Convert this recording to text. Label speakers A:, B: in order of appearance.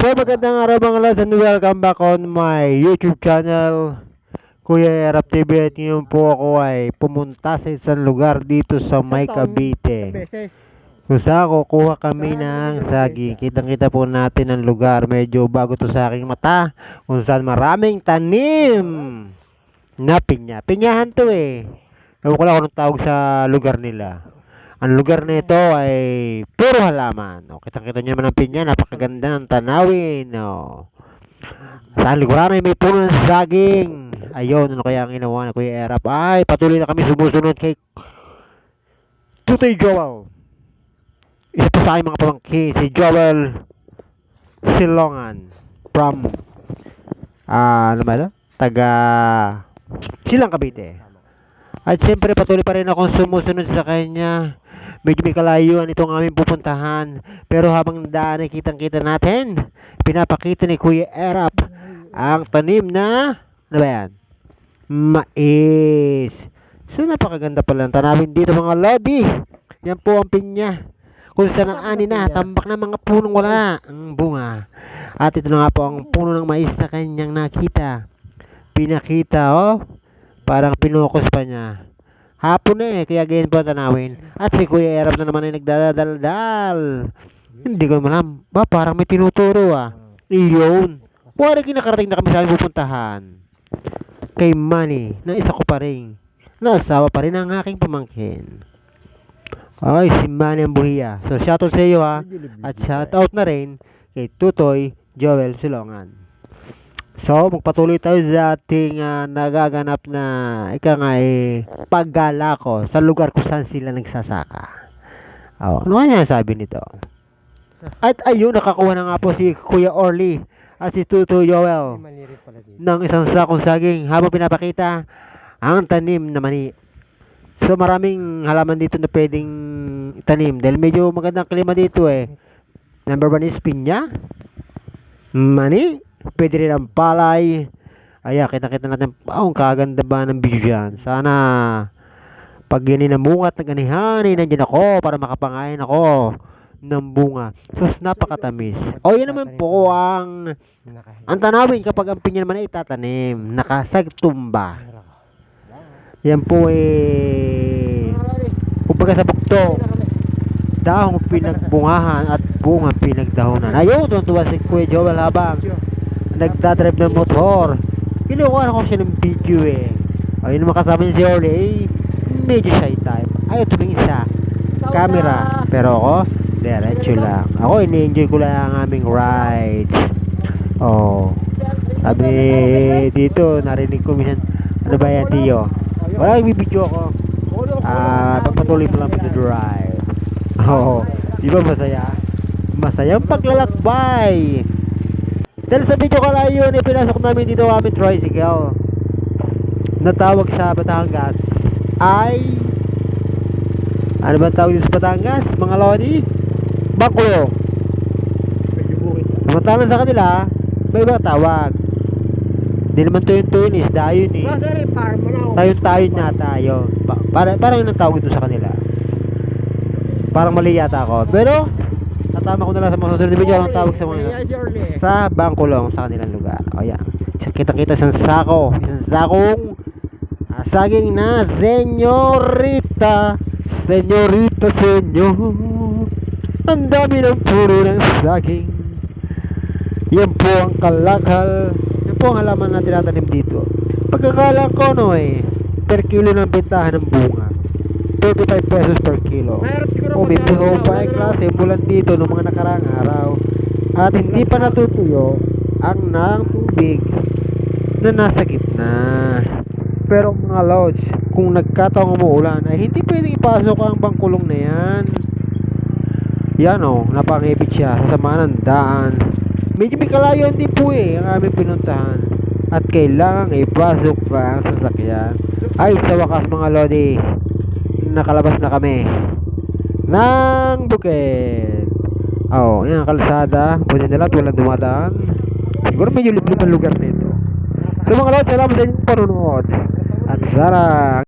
A: So magandang araw mga lads and welcome back on my YouTube channel, Kuya Erap TV. At ngayon po ako ay pumunta sa isang lugar dito sa May Cavite,
B: Beses.
A: kung saan kukuha kami ng saging. Kitang kita po natin ang lugar, medyo bago to sa aking mata, kung saan maraming tanim na pinya. Pinyahan to eh. Ewan ko lang kung anong tawag sa lugar nila. Ang lugar na ito ay puro halaman. O, kitang-kita nyo naman ang pinya. Napakaganda ng tanawin. O. Saan likuran ay may puno ng saging. Ayun, ano kaya ang ginawa na Kuya Erap? Ay, patuloy na kami sumusunod kay Tutoy Joel. Isa pa sa aking mga pamangkin, si Joel Silongan. From, ano ba ito? Taga Silang Cavite. At siyempre patuloy pa rin akong sumusunod sa kanya. Medyo may kalayuan itong aming pupuntahan. Pero habang daan ay kitang-kita natin, pinapakita ni Kuya Erap ang tanim na, ano ba yan? Mais. So napakaganda pala ng tanawin dito mga lodi. Yan po ang pinya. Kung saan ang ani na, tambak na mga punong wala ang bunga. At ito na nga po ang puno ng mais na kanyang nakita. Pinakita oh. Parang pinukos pa niya. Hapon na eh, kaya ganyan po ang tanawin. At si Kuya Erap na naman ay nagdadaldal. Hindi ko naman alam. Ba, parang may tinuturo ah. Iyon. Wala kinakarating na kami sa aming pupuntahan. Kay Manny, na isa ko pa rin. Naasawa pa rin ang aking pamangkin. Ay, si Manny ang buhiya. So, shoutout sa iyo ha. At shoutout na rin kay Tutoy Joel Silongan. So, magpatuloy tayo sa ating nagaganap na paggala ko sa lugar kung saan sila nagsasaka. Oh, ano kaya sabi nito? At ayun, nakakuha na nga po si Kuya Orly at si Tuto Joel ng isang sakong saging habang pinapakita ang tanim na mani. So, maraming halaman dito na pwedeng tanim dahil medyo magandang klima dito eh. Number 1 is pinya, mani, pwede rin ang palay. Ayan, kita-kita natin. Ang kaganda ba ng video dyan. Sana pag namungat na ganihan, nandiyan ako para makapangain ako ng bunga. So, napakatamis. O, yan naman po ang tanawin kapag ang pinya naman ay itatanim. Nakasagtumba. Yan po eh, kumbaga sa bukto, dahong pinagbungahan at bunga pinagdahonan. Ayun, tuwa si Kuya Joel habang nagdadrive ng motor. Kinukuha ko siya ng video eh. Ayun naman kasama niya si Orly eh, medyo shy type. Ayaw tumingin sa camera. Pero ako, diretso lang. Ako, ini-enjoy ko lang ang aming rides. Oh. Sabi dito, narinig ko minsan, ano ba yan, Tiyo? Wala, ibibidyo ako. Pagpatuloy mo lang pag-drive. Oh. Di ba masaya? Masayang paglalakbay. Dahil sa video kalayo yun, pinasok namin dito ang aming tricycle na tawag sa Batangas ay, ano ba tawag dito sa Batangas mga lodi? Bangkulong. Samantalang sa kanila may ibang tawag. Hindi naman tuyon is dayon eh. Tayon na tayo. Parang yun ang tawag dito sa kanila. Parang mali yata ako, pero tatama ko na lang sa mga susunod na video ang tawag sa mga sa Bangkulong sa kanilang lugar. O yan, kita-kita isang sakong saging na senyor. Ang dami ng puro ng saging. Yan po ang kalakal. Yan po ang halaman na tinatanim dito. Pagkakala ko per kilo ng bentahan ng bunga, 35 pesos per kilo. O may puno pa ay klase mulan dito noong mga nakarang araw. At hindi pa natutuyo ang nang tubig na nasa gitna. Pero mga lods, kung nagkataong umuulan ay hindi pwedeng ipasok ang bangkulong na yan. Yan o, napangipit siya sa sama ng daan. Medyo may kalayon din po eh ang aming pinuntahan. At kailangang ipasok pa ang sasakyan. Ay sa wakas mga lodi, nakalabas na kami ng bukid. Oh, yan ang kalsada. Pwede na lang walang dumadaan. Siguro medyo liblib ang lugar nito. So mga lodi, salamat sa inyong panonood. At sana